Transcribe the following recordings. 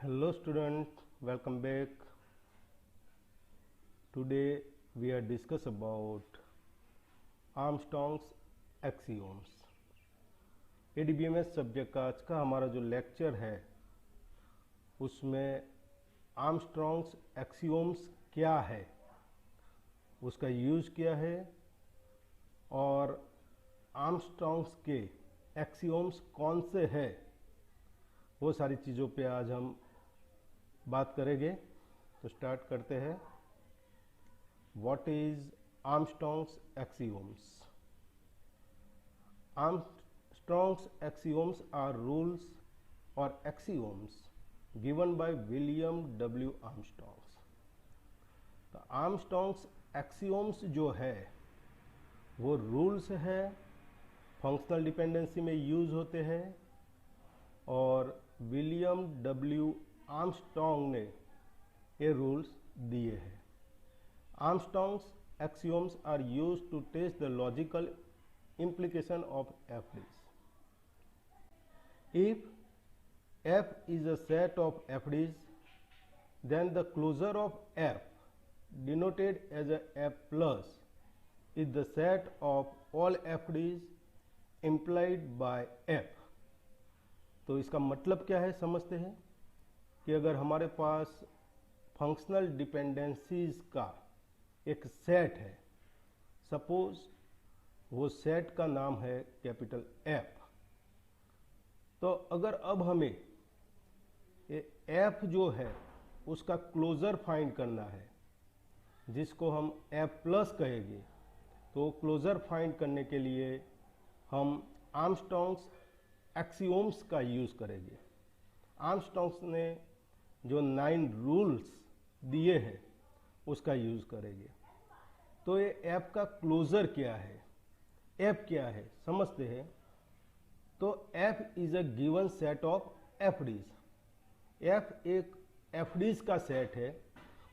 Hello student, welcome back. Today we are discuss about Armstrong's axioms. ADBMS subject का आज का हमारा जो लेक्चर है उसमें आर्मस्ट्रॉन्ग्स एक्सियोम्स क्या है, उसका यूज क्या है और आर्मस्ट्रॉन्ग्स के एक्सियोम्स कौन से हैं, वो सारी चीज़ों पे आज हम बात करेंगे। तो स्टार्ट करते हैं। What is Armstrong's axioms? Armstrong's axioms are rules और axioms given by William W Armstrong's. तो आर्मस्ट्रॉन्ग्स एक्सियोम्स जो है वो रूल्स है, फंक्शनल डिपेंडेंसी में यूज होते हैं और विलियम डब्ल्यू आर्मस्ट्रॉन्ग ने ये रूल्स दिए हैं। Armstrong's axioms are used to test the logical implication of FDs. If F is a set of FDs, then the closure of F, denoted as a F plus, is the set of all FDs implied by F. तो इसका मतलब क्या है समझते हैं कि अगर हमारे पास फंक्शनल डिपेंडेंसीज का एक सेट है, सपोज वो सेट का नाम है कैपिटल एफ, तो अगर अब हमें ये एफ जो है उसका क्लोजर फाइंड करना है, जिसको हम एफ प्लस कहेंगे, तो क्लोजर फाइंड करने के लिए हम आर्मस्ट्रॉन्ग्स एक्सियोम्स का यूज करेंगे। आर्मस्ट्रॉन्ग्स ने जो 9 रूल्स दिए हैं उसका यूज करेंगे। तो ये एफ का क्लोजर क्या है, एफ क्या है समझते हैं। तो F is a given set of FDs. F एक एफडीज का सेट है,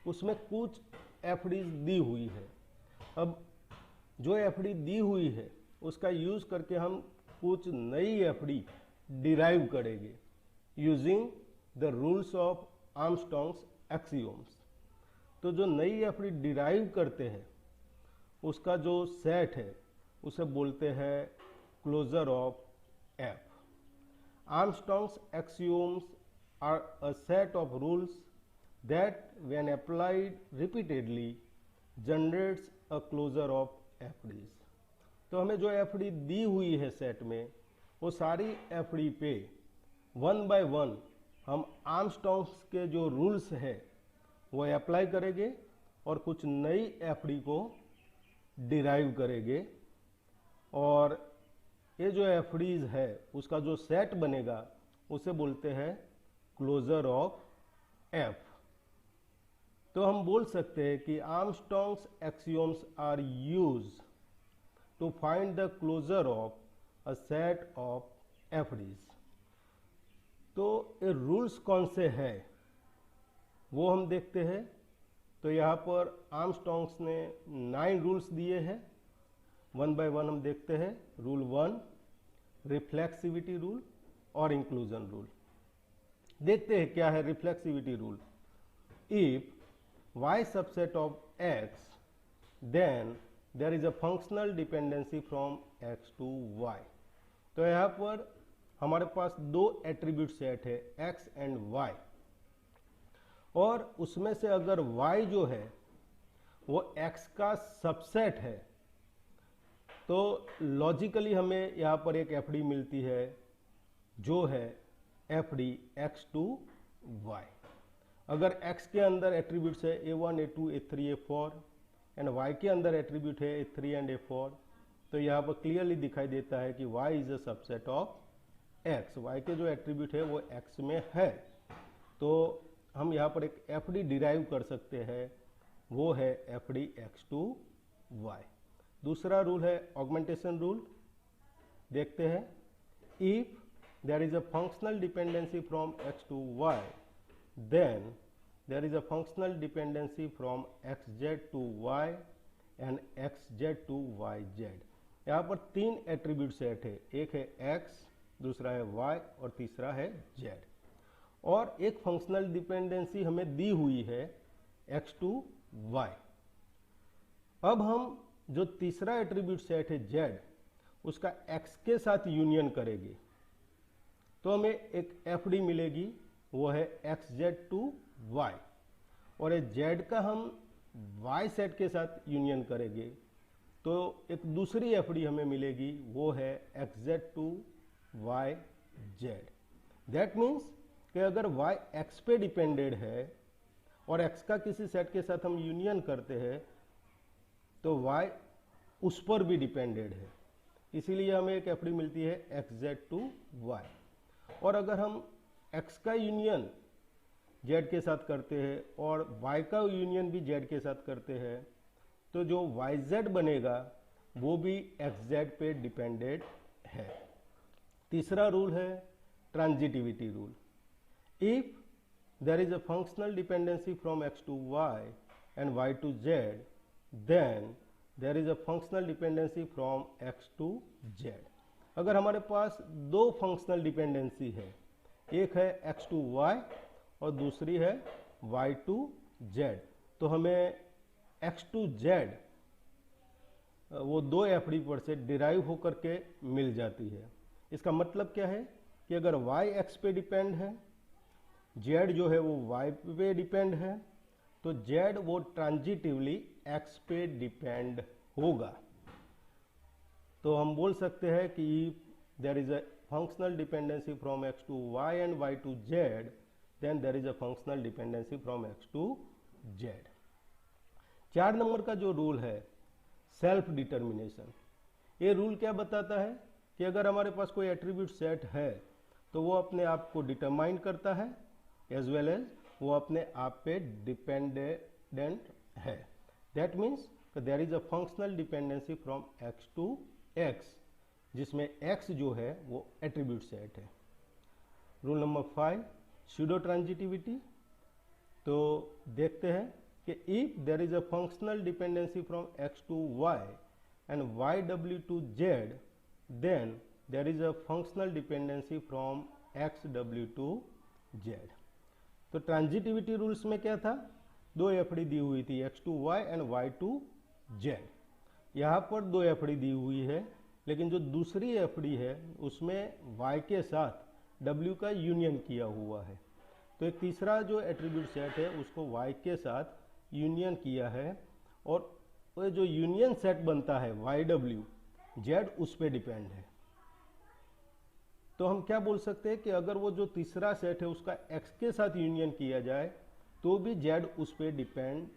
उसमें कुछ एफडीज दी हुई है। अब जो एफडी दी हुई है उसका यूज करके हम कुछ नई एफडी डिराइव करेंगे यूजिंग द रूल्स ऑफ आर्मस्ट्रॉन्ग्स एक्सियोम्स। तो जो नई एफडी डिराइव करते हैं उसका जो सेट है उसे बोलते हैं closure of F. Armstrong's axioms are a set of rules that when applied repeatedly generates a closure of FDs. तो हमें जो एफडी दी हुई है सेट में, वो सारी एफडी पे 1 बाय 1 हम आर्मस्ट्रॉन्ग्स के जो रूल्स है वो अप्लाई करेंगे और कुछ नई एफडी को डिराइव करेंगे। और ये जो एफडीज है उसका जो सेट बनेगा उसे बोलते हैं क्लोजर ऑफ एफ। तो हम बोल सकते हैं कि Armstrong's axioms are used to find the closure of a set of FDs. तो ये रूल्स कौन से हैं वो हम देखते हैं। तो यहाँ पर आर्मस्ट्रॉन्ग्स ने 9 रूल्स दिए हैं, 1 बाय 1 हम देखते हैं। रूल 1 रिफ्लेक्सिविटी रूल और इंक्लूजन रूल। देखते हैं क्या है reflexivity rule. If y subset of x, then there is a functional dependency from x to y। तो यहाँ पर हमारे पास 2 एट्रीब्यूट सेट है x एंड y, और उसमें से अगर y जो है वो x का सबसेट है तो लॉजिकली हमें यहाँ पर एक एफडी मिलती है जो है एफडी x टू y। अगर x के अंदर एट्रीब्यूट्स है a1 a2 a3 a4 and y के अंदर एट्रीब्यूट है a3 एंड a4, तो यहाँ पर क्लियरली दिखाई देता है कि y is a subset of x। y के जो एट्रीब्यूट है वो x में है, तो हम यहाँ पर एक एफडी डिराइव कर सकते हैं, वो है एफडी x टू y। दूसरा रूल है ऑगमेंटेशन रूल। देखते हैं। If there is a functional dependency from x to y, then there is a functional dependency from xz to y and xz to yz। यहाँ पर 3 attribute set है, एक है x, दूसरा है y और तीसरा है z। और एक फंक्शनल डिपेंडेंसी हमें दी हुई है x टू y। अब हम जो तीसरा एट्रीब्यूट सेट है z, उसका x के साथ यूनियन करेंगे तो हमें एक fd मिलेगी, वो है xz टू y। और ये z का हम y सेट के साथ यूनियन करेंगे तो एक दूसरी fd हमें मिलेगी, वो है xz to yz। That means कि अगर y x पे डिपेंडेड है और x का किसी सेट के साथ हम यूनियन करते हैं तो y उस पर भी डिपेंडेड है, इसीलिए हमें एक fd मिलती है xz टू y। और अगर हम x का यूनियन z के साथ करते हैं और y का यूनियन भी z के साथ करते हैं तो जो yz बनेगा वो भी xz पे डिपेंडेड है। तीसरा रूल है transitivity rule. If there is a functional dependency from x to y and y to z, then there is a functional dependency from x to z। अगर हमारे पास दो फंक्शनल डिपेंडेंसी है, एक है x टू y और दूसरी है y to z, तो हमें x टू z वो दो एफडी पर से डिराइव होकर के मिल जाती है। इसका मतलब क्या है कि अगर y x पे डिपेंड है, z जो है वो y पे डिपेंड है, तो z वो ट्रांजिटिवली x पे डिपेंड होगा। तो हम बोल सकते हैं कि there is a functional dependency from x to y and y to z, then there is a functional dependency from x to z। 4 number का जो रूल है सेल्फ डिटर्मिनेशन, ये रूल क्या बताता है कि अगर हमारे पास कोई एट्रीब्यूट सेट है तो वो अपने आप को डिटरमाइन करता है एज वेल एज वो अपने आप पे डिपेंडेंट है। That means there is a functional dependency from x to x, जिसमें x जो है वो एट्रीब्यूट सेट है। Rule number 5 pseudo transitivity. तो देखते हैं कि if there is a functional dependency from x to y and yw to z, then there is a functional dependency from xw to z। तो transitivity rules में क्या था, दो एफडी दी हुई थी x to y and y to z। यहाँ पर दो एफडी दी हुई है, लेकिन जो दूसरी एफडी है उसमें y के साथ w का यूनियन किया हुआ है। तो एक तीसरा जो एट्रीब्यूट सेट है उसको y के साथ यूनियन किया है और वो जो यूनियन सेट बनता है yw, z उस पर डिपेंड है। तो हम क्या बोल सकते हैं कि अगर वो जो तीसरा सेट है उसका x के साथ यूनियन किया जाए तो भी z उस पर डिपेंड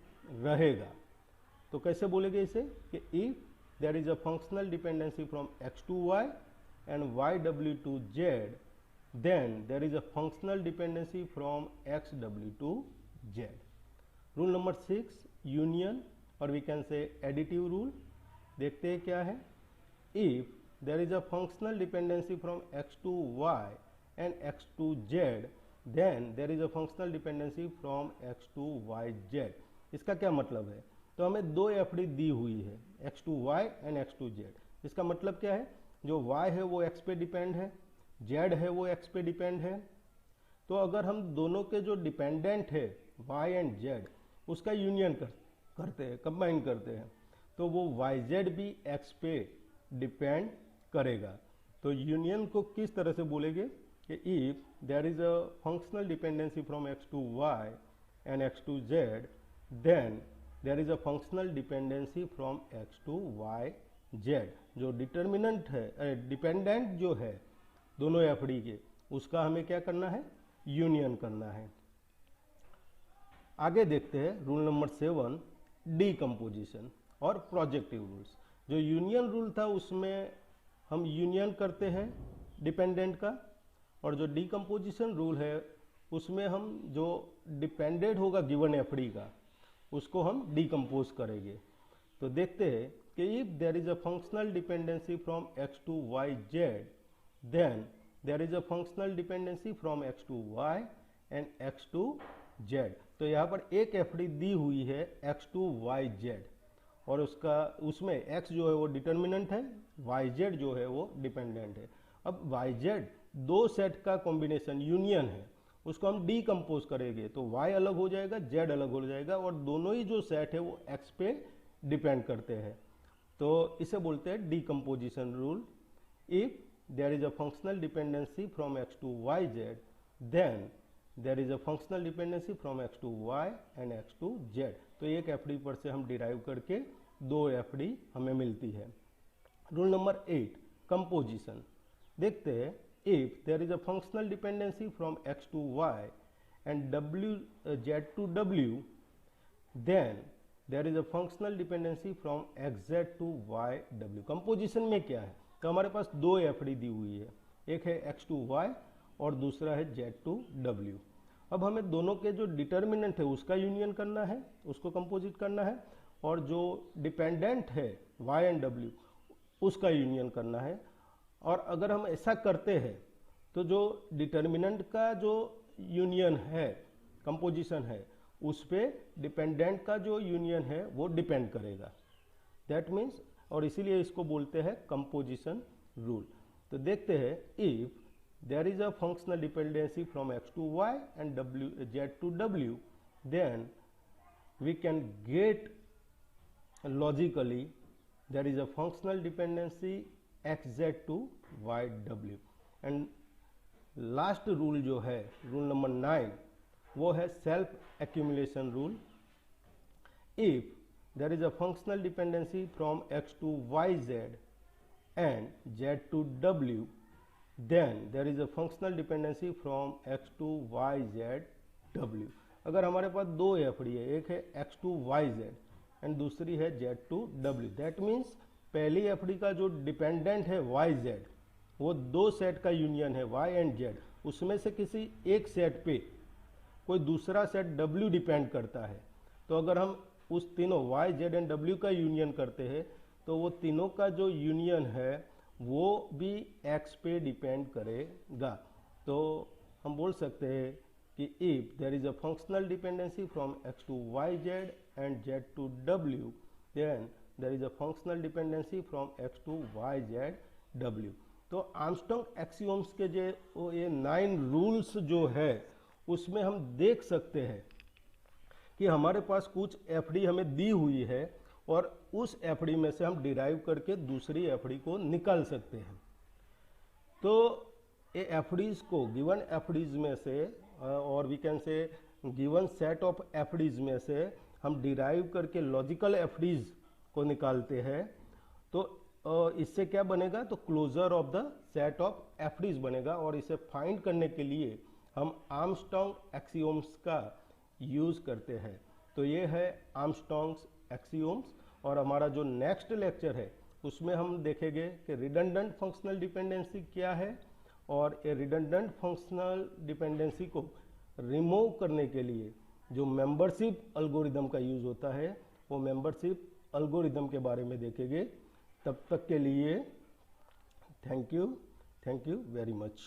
रहेगा। तो कैसे बोलेंगे इसे कि if there is a functional dependency from x to y and yw to z, then there is a functional dependency from xw to z। Rule number 6 union, और we can say additive rule. देखते हैं क्या है। If there is a functional dependency from x to y and x to z, then there is a functional dependency from x to yz। इसका क्या मतलब है, तो हमें दो एफडी दी हुई है x to y and x to z। इसका मतलब क्या है, जो y है वो x पे डिपेंड है, z है वो x पे डिपेंड है। तो अगर हम दोनों के जो डिपेंडेंट है y एंड z उसका यूनियन करते हैं, कंबाइन करते हैं, तो वो yz भी x पे डिपेंड करेगा। तो यूनियन को किस तरह से बोलेंगे कि if there is a functional dependency from x to y and x to z, then there is a functional dependency from x to yz। जो डिटर्मिनेंट है, डिपेंडेंट जो है दोनों एफडी के, उसका हमें क्या करना है, यूनियन करना है। आगे देखते हैं रूल नंबर 7 डीकम्पोजिशन और प्रोजेक्टिव रूल्स। जो यूनियन रूल था उसमें हम यूनियन करते हैं डिपेंडेंट का, और जो डीकम्पोजिशन रूल है उसमें हम जो डिपेंडेंट होगा गिवन एफडी का उसको हम डीकम्पोज करेंगे। तो देखते हैं कि if there is a functional dependency from x to yz, then there is a functional dependency from x to y and x to z। तो यहाँ पर एक एफडी दी हुई है x टू yz, और उसमें x जो है वो डिटर्मिनेंट है, yz जो है वो डिपेंडेंट है। अब yz दो सेट का कॉम्बिनेशन यूनियन है, उसको हम डीकम्पोज करेंगे तो y अलग हो जाएगा, z अलग हो जाएगा और दोनों ही जो सेट है वो x पे डिपेंड करते हैं। तो इसे बोलते हैं decomposition rule. If there is a functional dependency from x to y z, then there is a functional dependency from x to y and x to z। तो एक एफडी पर से हम डिराइव करके दो एफडी हमें मिलती है। Rule number 8, composition. देखते हैं, if there is a functional dependency from x to y and z to w, then there is a functional dependency from xz to yw। Composition में क्या है, तो हमारे पास दो एफडी दी हुई है, एक है x टू y और दूसरा है z टू w। अब हमें दोनों के जो डिटर्मिनेंट है उसका यूनियन करना है, उसको कंपोजिट करना है, और जो डिपेंडेंट है y एंड w उसका यूनियन करना है। और अगर हम ऐसा करते हैं तो जो डिटर्मिनेंट का जो यूनियन है, कंपोजिशन है, उस पे डिपेंडेंट का जो यूनियन है वो डिपेंड करेगा। दैट मीन्स, और इसीलिए इसको बोलते हैं कंपोजिशन रूल। तो देखते हैं, if there is a functional dependency from x to y and z to w, then we can get logically there is a functional dependency xz to yw। And last rule जो है, rule number 9, वो है self accumulation rule. If there is a functional dependency from x to yz and z to w, then there is a functional dependency from x to yz w। अगर हमारे पास दो FD है, एक है x to yz and दूसरी है z to w, that means पहली FD का जो डिपेंडेंट है yz, वो दो सेट का यूनियन है y एंड z, उसमें से किसी एक सेट पे कोई दूसरा सेट w डिपेंड करता है। तो अगर हम उस तीनों y, z एंड w का यूनियन करते हैं तो वो तीनों का जो यूनियन है वो भी x पे डिपेंड करेगा। तो हम बोल सकते हैं कि if there is a functional dependency from x to yz and z to w, then there is a functional dependency from x to yz w। तो आर्मस्ट्रांग एक्सियोम्स के जो ये 9 रूल्स जो है उसमें हम देख सकते हैं कि हमारे पास कुछ एफडी हमें दी हुई है और उस एफडी में से हम डिराइव करके दूसरी एफडी को निकाल सकते हैं। तो ये एफडीज को गिवन एफडीज में से, और we can say given set of FDs में से हम डिराइव करके लॉजिकल एफडीज को निकालते हैं। तो इससे क्या बनेगा, तो closure of the set of FDs बनेगा। और इसे फाइंड करने के लिए हम आर्मस्ट्रांग एक्सियोम्स का यूज करते हैं। तो ये है आर्मस्ट्रांग्स एक्सियोम्स। और हमारा जो नेक्स्ट लेक्चर है उसमें हम देखेंगे कि रिडंडेंट फंक्शनल डिपेंडेंसी क्या है, और ये रिडंडेंट फंक्शनल डिपेंडेंसी को रिमूव करने के लिए जो मेंबरशिप एल्गोरिदम का यूज होता है वो मेंबरशिप एल्गोरिदम के बारे में देखेंगे। तब तक के लिए थैंक यू वेरी मच।